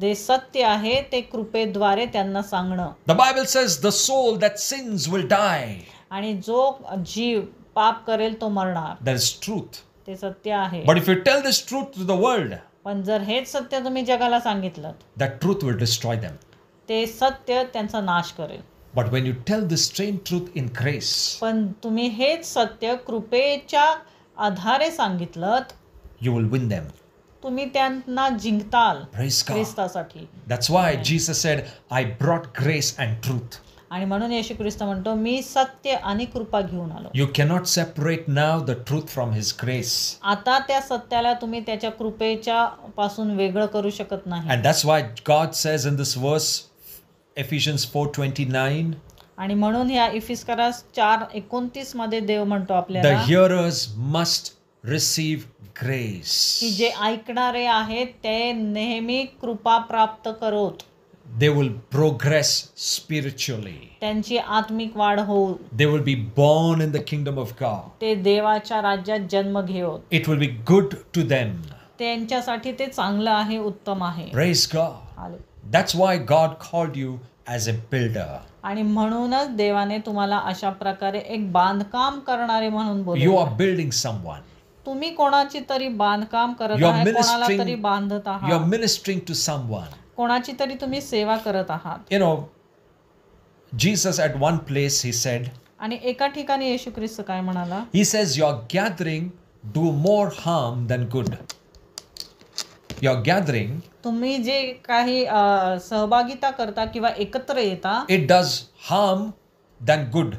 जे सत्य आहे ते कृपेद्वारे त्यांना सांगणं. The Bible says the soul that sins will die. आणि जो जीव पाप करेल तो मरणार. That is truth. ते सत्य आहे. But if you tell this truth to the world, पण जर हेच सत्य तुम्ही जगाला सांगितलं, that truth will destroy them. ते सत्य त्यांचा नाश करेल. But when you tell this strange truth in grace, पण तुम्ही हेच सत्य कृपेच्या आधारे सांगितलं, you will win them. तुम्ही त्यांना जिंकताल Praise God. ख्रिस्तासाठी. That's why Jesus said, I brought grace and truth. आणि म्हणून येशू ख्रिस्त म्हणतो, मी सत्य आणि कृपा घेऊन आलो. You cannot separate now the truth from His grace. आता त्या सत्याला तुम्ही त्याच्या कृपेच्या पासून वेगळं करू शकत नाही. And that's why God says in this verse, Ephesians 4:29, आणि म्हणून ह्या इफिस्करास 4:29 मध्ये देव म्हणतो the आपल्याला hearers must receive grace. की जे ऐकणारे आहेत ते नेहमी कृपा प्राप्त करोत. They will progress spiritually. त्यांची आत्मिक वाढ होऊ. They will be born in the kingdom of God. ते देवाच्या राज्यात जन्म घेवत. It will be good to them. त्यांच्यासाठी ते चांगलं आहे, उत्तम आहे. Praise God. आले. That's why God called you as a builder. आणि म्हणूनच देवाने तुम्हाला अशा प्रकारे एक बांधकाम करणारे म्हणून You बोलवले. are building someone. तुम्ही कोणाची तरी बांधकाम करत You are आहात, कोणाला ministering- तरी बांधत You are आहात, ministering to someone. कोणाची तरी तुम्ही सेवा करत आहात. Jesus at one place, he said, आणि एका ठिकाणी येशू ख्रिस्त काय म्हणाला? he says, your gathering do more harm than good. Your gathering, तुम्ही जे काही सहभागिता करता किंवा एकत्र येता, it does harm than good.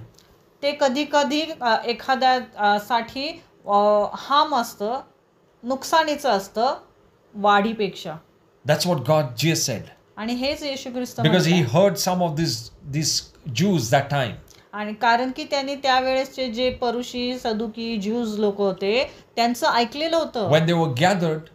ते कधी कधी एखाद्या साठी हार्म असतं, नुकसानीचं असतं वाढीपेक्षा. That's what Jesus said. आणि हेच येशू ख्रिस्त Because he म्हणतात. heard some of these Jews that time. आणि कारण की त्यांनी त्यावेळेसचे जे परुषी, सदुकी, ज्यूज लोक होते त्यांचं ऐकलेलं होतं. When they were gathered,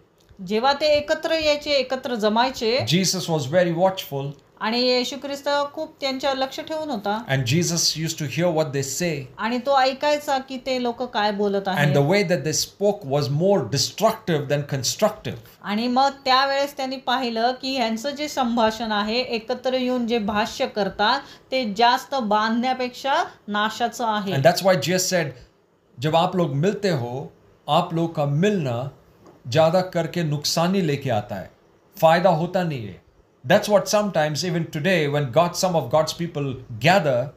जेव्हा ते एकत्र यायचे, एकत्र जमायचे, Jesus was very watchful. आणि येशू ख्रिस्त खूप त्यांच्यावर लक्ष ठेवून होता. And Jesus used to hear what they say. आणि तो ऐकायचा की ते लोक काय बोलत And आहेत. the way that they spoke was more destructive than constructive. आणि मग त्यावेळेस त्यांनी पाहिलं की ह्यांचं जे संभाषण आहे, एकत्र येऊन जे भाष्य करतात, ते जास्त बांधण्यापेक्षा नाशाचं आहे. And that's why Jesus said, जब आप लोग मिलते हो, आप लोग का मिलना ज़्यादा करके नुकसानी लेके आता है, फायदा होता नहीं है. That's what sometimes even today when some of God's people gather,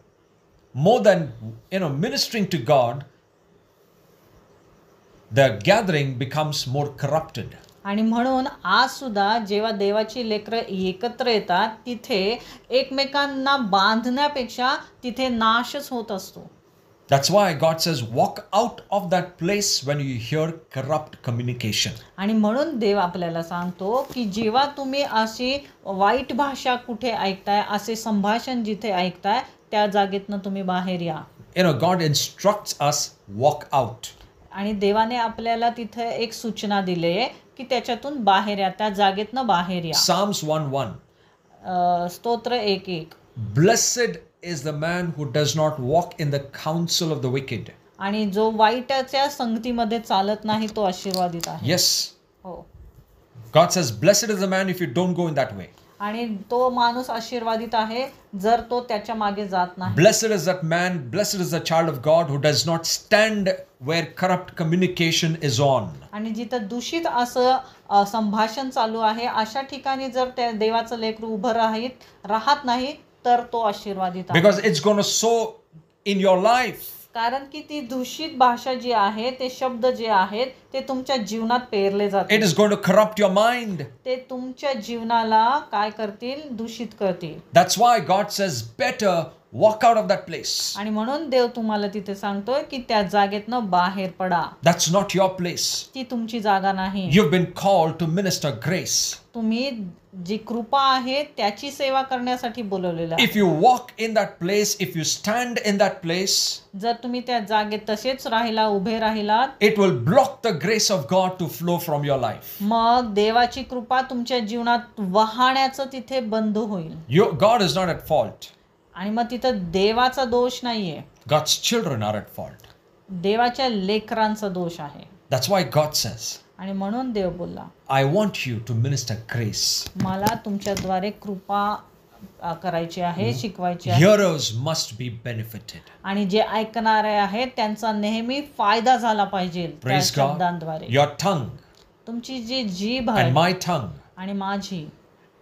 more than ministering to God, the gathering becomes more corrupted. आणि म्हणून आज सुद्धा जेव्हा देवाची लेकरं एकत्र येतात, तिथे एकमेकांना बांधण्यापेक्षा तिथे नाशच होत असतो. That's why God says, walk out of that place when you hear corrupt communication. आणि म्हणून देव आपल्याला सांगतो की जेव्हा तुम्ही अशी वाईट भाषा कुठे ऐकताय, असे संभाषण जिथे ऐकताय, त्या जागेतनं तुम्ही बाहेर या. God instructs us, walk out. आणि देवाने आपल्याला तिथे एक सूचना दिली आहे की त्याच्यातून बाहेर या, त्या जागेतनं बाहेर या. Psalms 1:1. स्तोत्र 1:1. Blessed is the man who does not walk in the counsel of the wicked. आणि जो वाईटाच्या संगतीमध्ये चालत नाही तो आशीर्वादित आहे. Yes. हो. God says, blessed is the man if you don't go in that way. आणि तो माणूस आशीर्वादित आहे जर तो त्याच्या मागे जात नाही. Blessed is that man, blessed is the child of God who does not stand where corrupt communication is on. आणि जिथं दूषित असं संभाषण चालू आहे, अशा ठिकाणी जर त्या देवाचं लेकरू उभं राहत नाही तर तो आशीर्वादित आहे. Because it's going to sow in your life. कारण की ती दूषित भाषा जी आहे, ते शब्द जे आहेत ते तुमच्या जीवनात पेरले It जातील. is going to corrupt your mind. ते तुमच्या जीवनाला काय करतील? दूषित करतील. That's why God says, better walk out of that place. आणि म्हणून देव तुम्हाला तिथे सांगतोय की त्या जागेतनं बाहेर पडा. That's not your place. ती तुमची जागा नाही. You've been called to minister grace. तुम्ही जी कृपा आहे त्याची सेवा करण्यासाठी बोलवलेलं आहे. If you walk in that place, if you stand in that place, जर तुम्ही त्या जागेत तसेच राहिला, उभे राहिलात, it will block the grace of God to flow from your life. मग देवाची कृपा तुमच्या जीवनात वाहण्याचं तिथे बंद होईल. God is not at fault. आणि मग तिथं देवाचा दोष नाहीये, God's children are at fault. देवाच्या लेकरांचा दोष आहे. That's why God says, आणि म्हणून देव बोलला, I want you to minister grace. मला तुमच्याद्वारे कृपा करायची आहे, शिकवायची आहे. Hearers must be benefited. आणि जे ऐकणारे आहेत त्यांचा नेहमी फायदा झाला पाहिजे त्या Praise God. शब्दांद्वारे. Your tongue तुमची जी जीभ आहे and my tongue आणि माझी,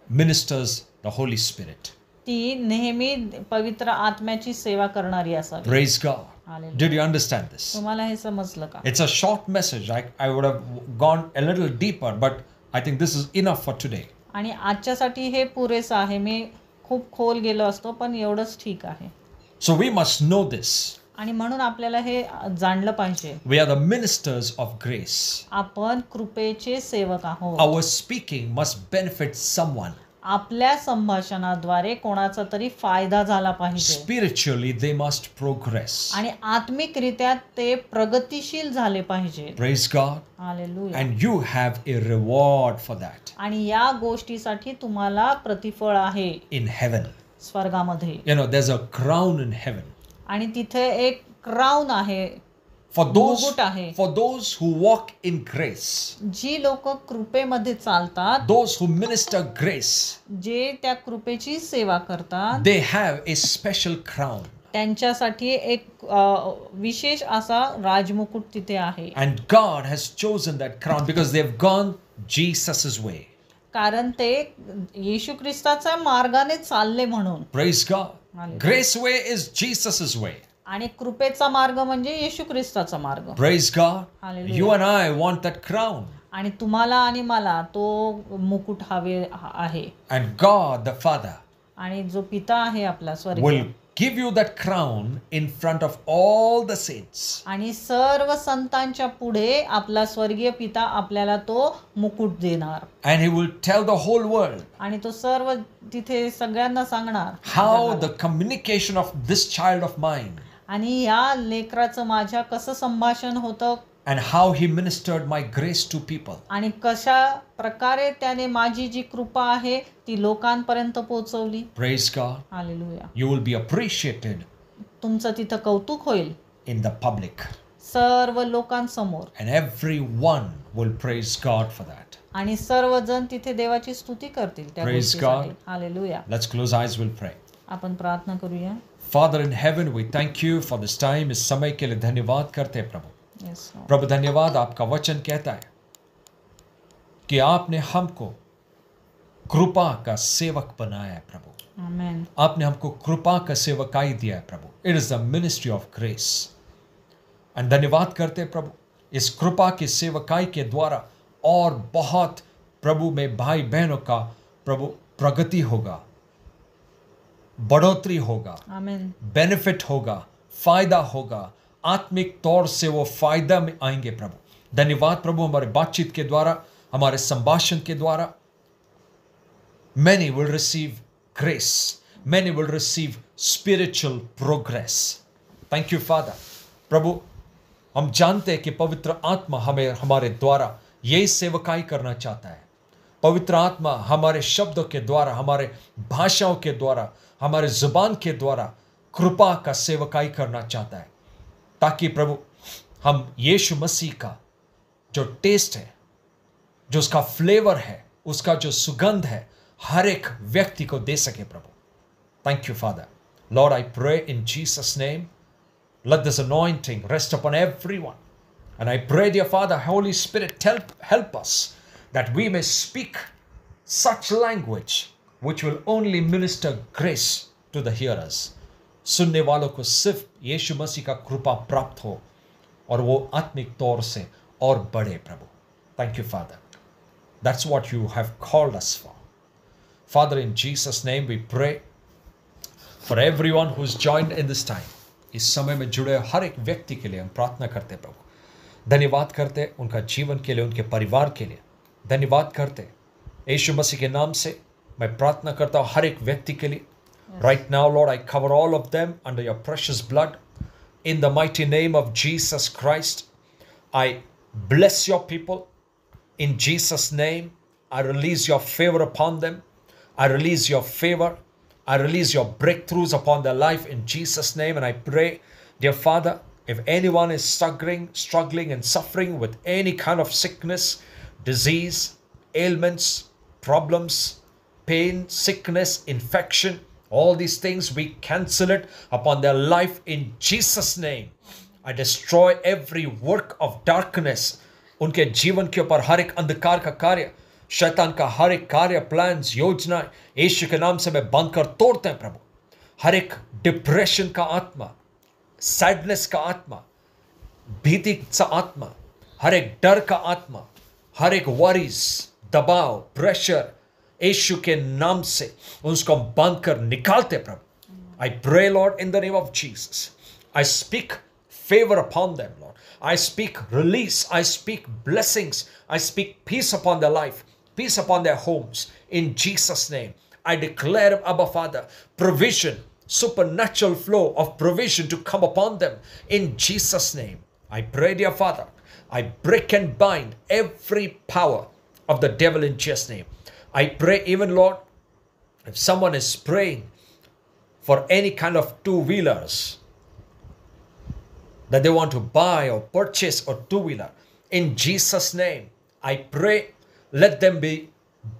ministers the Holy Spirit. ती नेहमी पवित्र आत्म्याची सेवा करणारी असावी. Praise God. Hallelujah. Did you understand this? तुम्हाला हे समजलं का? It's a short message. I would have gone a little deeper, but I think this is enough for today. आणि आजच्यासाठी हे पुरेसं आहे. मी खूप खोल गेलो असतो पण एवढंच ठीक आहे. So we must know this. आणि म्हणून आपल्याला हे जाणलं पाहिजे. We are the ministers of grace. आपण कृपेचे सेवक आहोत. Our speaking must benefit someone. आपल्या संभाषणाद्वारे कोणाचा तरी फायदा झाला पाहिजे. Spiritually, they must progress. आणि आत्मिकरित्या ते प्रगतिशील झाले पाहिजे. Praise God. Hallelujah. And you have a reward for that आणि या गोष्टीसाठी तुम्हाला प्रतिफळ आहे in heaven. स्वर्गामध्ये. You know, there's a crown in heaven. आणि तिथे एक क्राउन आहे, For मुकुट आहे. those who walk in grace, जी लोक कृपेमध्ये चालतात, those who minister grace, जे त्या कृपेची सेवा करतात, they have a special crown. त्यांच्यासाठी एक विशेष असा राजमुकुट तिथे आहे. And God has chosen that crown because they've gone Jesus' way. कारण ते येशू ख्रिस्ताच्या मार्गाने चालले म्हणून. Praise God. Hallelujah. Grace way is Jesus' way. आणि कृपेचा मार्ग म्हणजे येशू ख्रिस्ताचा मार्ग. Praise God. Hallelujah. You and I want that crown. आणि तुम्हाला आणि मला तो मुकुट हवे आहे. And God the Father आणि जो पिता आहे आपला स्वर्गीय, will give you that crown in front of all the saints. आणि सर्व संतांच्या पुढे आपला स्वर्गीय पिता आपल्याला तो मुकुट देणार. And He will tell the whole world आणि तो सर्व तिथे सगळ्यांना सांगणार how the communication of this child of mine आणि या लेकराचं माझ्या कसं संभाषण होतं and how he ministered my grace to people. आणि कशा प्रकारे त्याने माझी जी कृपा आहे ती लोकांपर्यंत पोहोचवली. Praise God. Hallelujah. You will be appreciated तुमचं तिथं कौतुक होईल in the public. सर्व लोकांसमोर. And everyone will praise God for that. आणि सर्वजण तिथे देवाची स्तुती करतील त्या Praise गोष्टीसाठी. God. Hallelujah. Let's close eyes, we'll pray. आपण प्रार्थना करूया. Father in heaven, we thank you for this time. इस समय के लिए धन्यवाद करते हैं प्रभु. Yes, Lord. प्रभु धन्यवाद, आपका वचन कहता है कि आपने हमको कृपा का सेवक बनाया है प्रभु. Amen. आपने हमको कृपा का सेवकाई दिया है प्रभु. It is the ministry of grace. And धन्यवाद करते हैं प्रभु, इस कृपा की सेवकाई के द्वारा और बहुत प्रभु में भाई बहनों का प्रभु प्रगति होगा, बढ़ोतरी होगा, Amen. बेनिफिट होगा, फायदा होगा. आत्मिक तौर से वो फायदा में आएंगे प्रभु. धन्यवाद प्रभु, हमारे बातचीत के द्वारा, हमारे संभाषण के द्वारा many will receive grace, many will receive spiritual progress. Thank you Father. प्रभु, हम जानते हैं कि पवित्र आत्मा हमें हमारे द्वारा यही सेवकाई करना चाहता है. पवित्र आत्मा हमारे शब्दों के द्वारा, हमारे भाषाओं के द्वारा, हमारे जुबान के द्वारा कृपा का सेवकाई करना चाहता है, ताकि प्रभु हम यीशु मसीह का जो टेस्ट है, जो उसका फ्लेवर है, उसका जो सुगंध है, हर एक व्यक्ति को दे सके प्रभु. Thank you father. Lord, I pray in Jesus name, let this anointing rest upon everyone. And I pray, dear Father, Holy Spirit, help us that we may speak such language which will only minister grace to the hearers. सुनने वालों को सिर्फ यीशु मसीह का कृपा प्राप्त हो और वो आत्मिक तौर से और बढ़े प्रभु. Thank you, Father. That's what you have called us for. Father, in Jesus' name we pray for everyone who's joined in this time. इस समय में जुड़े हर एक व्यक्ति के लिए हम प्रार्थना करते प्रभु. धन्यवाद करते उनका जीवन के लिए, उनके परिवार के लिए. धन्यवाद करते यीशु मसीह के नाम से मैं प्रार्थना करता हूँ हर एक व्यक्ति के लिए. Right now, Lord, I cover all of them under your precious blood. In the mighty name of Jesus Christ, I bless your people. In Jesus' name, I release your favor upon them. I release your favor. I release your breakthroughs upon their life in Jesus' name. And I pray, dear Father, if anyone is struggling and suffering with any kind of sickness, disease, ailments, problems, pain, sickness, infection, all these things, we cancel it upon their life in Jesus' name. I destroy every work of darkness. उनके जीवन के ऊपर हर एक अंधकार का कार्य, शैतान का हर एक कार्य, प्लान्स, योजना, यीशु के नाम से मैं बंद कर तोड़ते हैं प्रभु. हर एक डिप्रेशन का आत्मा, सैडनेस का आत्मा, भीति का आत्मा, हर एक डर का आत्मा, हर एक वरीज, दबाव, प्रेशर, यीशु के नाम से उसको बंद कर निकालते प्रभु. I pray, Lord, in the name of Jesus. I speak favor upon them, Lord. I speak release. I speak blessings. I speak peace upon their life, peace upon their homes. In Jesus' name, I declare, Abba Father, provision, supernatural flow of provision to come upon them. In Jesus' name, I pray, dear Father, I break and bind every power of the devil in Jesus' name. I pray even, Lord, if someone is praying for any kind of two-wheelers that they want to buy or purchase a two-wheeler, in Jesus' name, I pray, let them be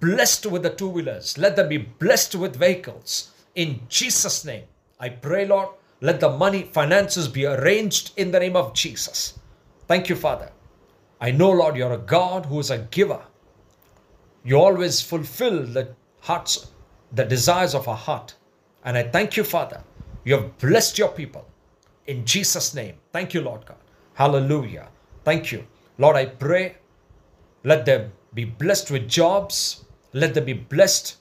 blessed with the two-wheelers. Let them be blessed with vehicles. In Jesus' name, I pray, Lord, let the money, finances be arranged in the name of Jesus. Thank you, Father. I know, Lord, you're a God who is a giver. You always fulfill the hearts, the desires of our heart. And I thank you, Father. You have blessed your people. In Jesus' name. Thank you, Lord God. Hallelujah. Thank you. Lord, I pray, let them be blessed with jobs. Let them be blessed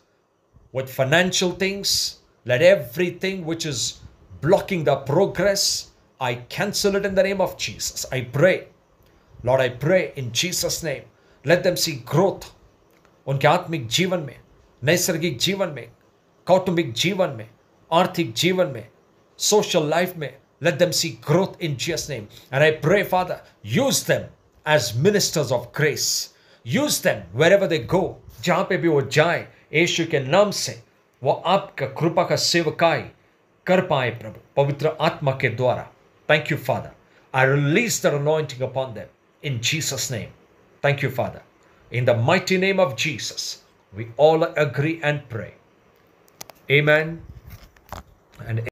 with financial things. Let everything which is blocking the progress, I cancel it in the name of Jesus. I pray. Lord, I pray in Jesus' name. Let them see growth. उनके आत्मिक जीवन में, नैसर्गिक जीवन में, कौटुंबिक जीवन में, आर्थिक जीवन में, social life में, let them see growth in Jesus' name. And I pray, Father, use them as ministers of grace. Use them wherever they go. जहाँ पे भी वो जाए, यीशु के नाम से वो आपका कृपा का सेवकाई कर पाए प्रभु, पवित्र आत्मा के द्वारा. Thank you, Father. I release the anointing upon them in Jesus' name. Thank you, Father. In the mighty name of Jesus, we all agree and pray. Amen. And